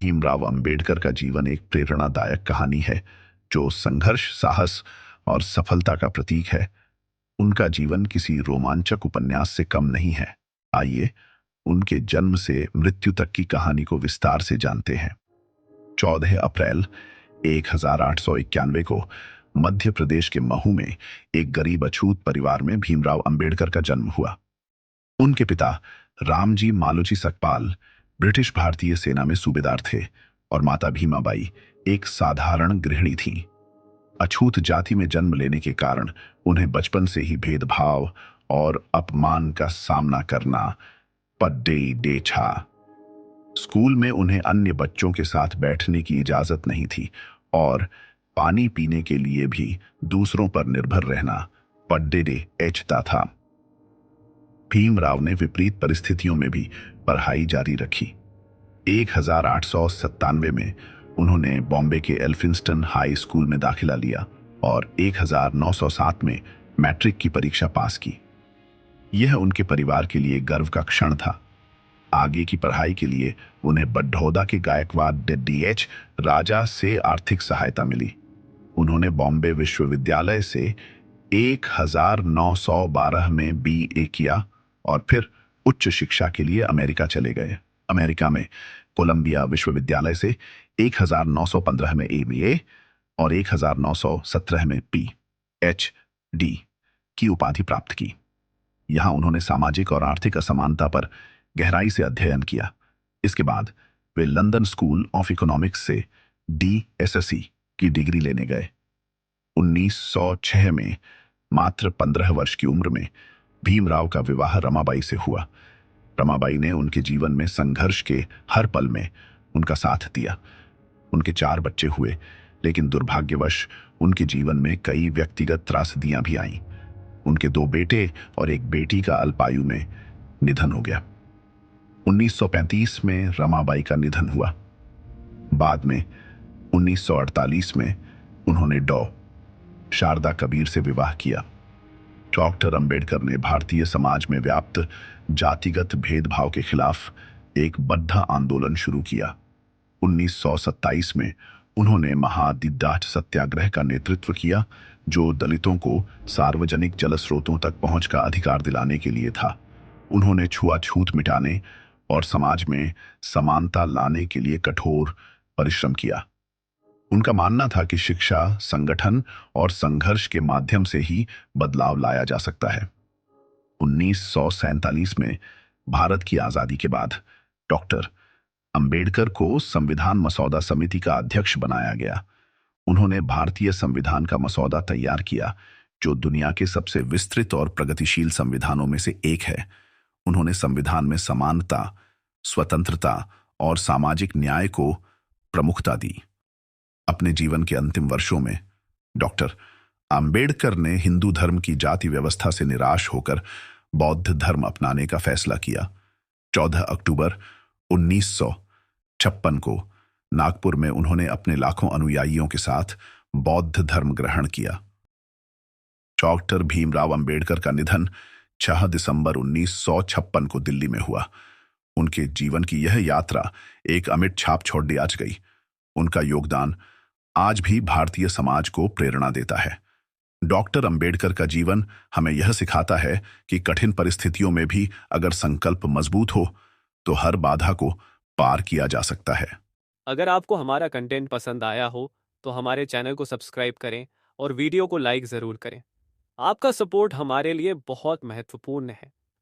भीमराव अंबेडकर का जीवन एक प्रेरणादायक कहानी है जो संघर्ष, साहस और सफलता का प्रतीक है। उनका जीवन किसी रोमांचक उपन्यास से कम नहीं है। आइए उनके जन्म से मृत्यु तक की कहानी को विस्तार से जानते हैं। 14 अप्रैल 1891 को मध्य प्रदेश के महू में एक गरीब अछूत परिवार में भीमराव अंबेडकर का जन्म हुआ। उनके पिता रामजी मालोजी सकपाल ब्रिटिश भारतीय सेना में सूबेदार थे और माता भीमाबाई एक साधारण गृहिणी थीं। अछूत जाति में जन्म लेने के कारण उन्हें बचपन से ही भेदभाव और अपमान का सामना करना पड्डे डे छा। स्कूल में उन्हें अन्य बच्चों के साथ बैठने की इजाजत नहीं थी और पानी पीने के लिए भी दूसरों पर निर्भर रहना पड्डे डे एचता था। भीमराव ने विपरीत परिस्थितियों में भी पढ़ाई जारी रखी। 1897 में उन्होंने बॉम्बे के एल्फिंस्टन हाई स्कूल में दाखिला लिया और 1907 में मैट्रिक की परीक्षा पास की। यह उनके परिवार के लिए गर्व का क्षण था। आगे की पढ़ाई के लिए उन्हें बड़ौदा के गायकवाड़ डीएच राजा से आर्थिक सहायता मिली। उन्होंने बॉम्बे विश्वविद्यालय से 1912 में बीए किया और फिर उच्च शिक्षा के लिए अमेरिका चले गए। अमेरिका में कोलंबिया विश्वविद्यालय से 1915 में एमए और 1917 में पीएचडी की उपाधि प्राप्त की। यहां उन्होंने सामाजिक और आर्थिक असमानता पर गहराई से अध्ययन किया। इसके बाद वे लंदन स्कूल ऑफ इकोनॉमिक्स से डीएसएससी की डिग्री लेने गए। 1906 में मात्र 15 वर्ष की उम्र में भीमराव का विवाह रमाबाई से हुआ। रमाबाई ने उनके जीवन में संघर्ष के हर पल में उनका साथ दिया। उनके 4 बच्चे हुए, लेकिन दुर्भाग्यवश उनके जीवन में कई व्यक्तिगत त्रासदियां भी आईं। उनके 2 बेटे और एक बेटी का अल्पायु में निधन हो गया। 1935 में रमाबाई का निधन हुआ। बाद में 1948 में उन्होंने डॉ शारदा कबीर से विवाह किया। डॉक्टर अंबेडकर ने भारतीय समाज में व्याप्त जातिगत भेदभाव के खिलाफ एक बद्ध आंदोलन शुरू किया। 1927 में उन्होंने महादिद्दाठ सत्याग्रह का नेतृत्व किया, जो दलितों को सार्वजनिक जल स्रोतों तक पहुंच का अधिकार दिलाने के लिए था। उन्होंने छुआछूत मिटाने और समाज में समानता लाने के लिए कठोर परिश्रम किया। उनका मानना था कि शिक्षा, संगठन और संघर्ष के माध्यम से ही बदलाव लाया जा सकता है। 1947 में भारत की आजादी के बाद डॉक्टर अंबेडकर को संविधान मसौदा समिति का अध्यक्ष बनाया गया। उन्होंने भारतीय संविधान का मसौदा तैयार किया, जो दुनिया के सबसे विस्तृत और प्रगतिशील संविधानों में से एक है। उन्होंने संविधान में समानता, स्वतंत्रता और सामाजिक न्याय को प्रमुखता दी। अपने जीवन के अंतिम वर्षों में डॉक्टर अंबेडकर ने हिंदू धर्म की जाति व्यवस्था से निराश होकर बौद्ध धर्म अपनाने का फैसला किया। 14 अक्टूबर 1956 को नागपुर में उन्होंने अपने लाखों अनुयायियों के साथ बौद्ध धर्म ग्रहण किया। डॉक्टर भीमराव अंबेडकर का निधन 6 दिसंबर 1956 को दिल्ली में हुआ। उनके जीवन की यह यात्रा एक अमिट छाप छोड़ दी आज गई। उनका योगदान आज भी भारतीय समाज को प्रेरणा देता है। डॉक्टर अंबेडकर का जीवन हमें यह सिखाता है कि कठिन परिस्थितियों में भी अगर संकल्प मजबूत हो तो हर बाधा को पार किया जा सकता है। अगर आपको हमारा कंटेंट पसंद आया हो तो हमारे चैनल को सब्सक्राइब करें और वीडियो को लाइक ज़रूर करें। आपका सपोर्ट हमारे लिए बहुत महत्वपूर्ण है।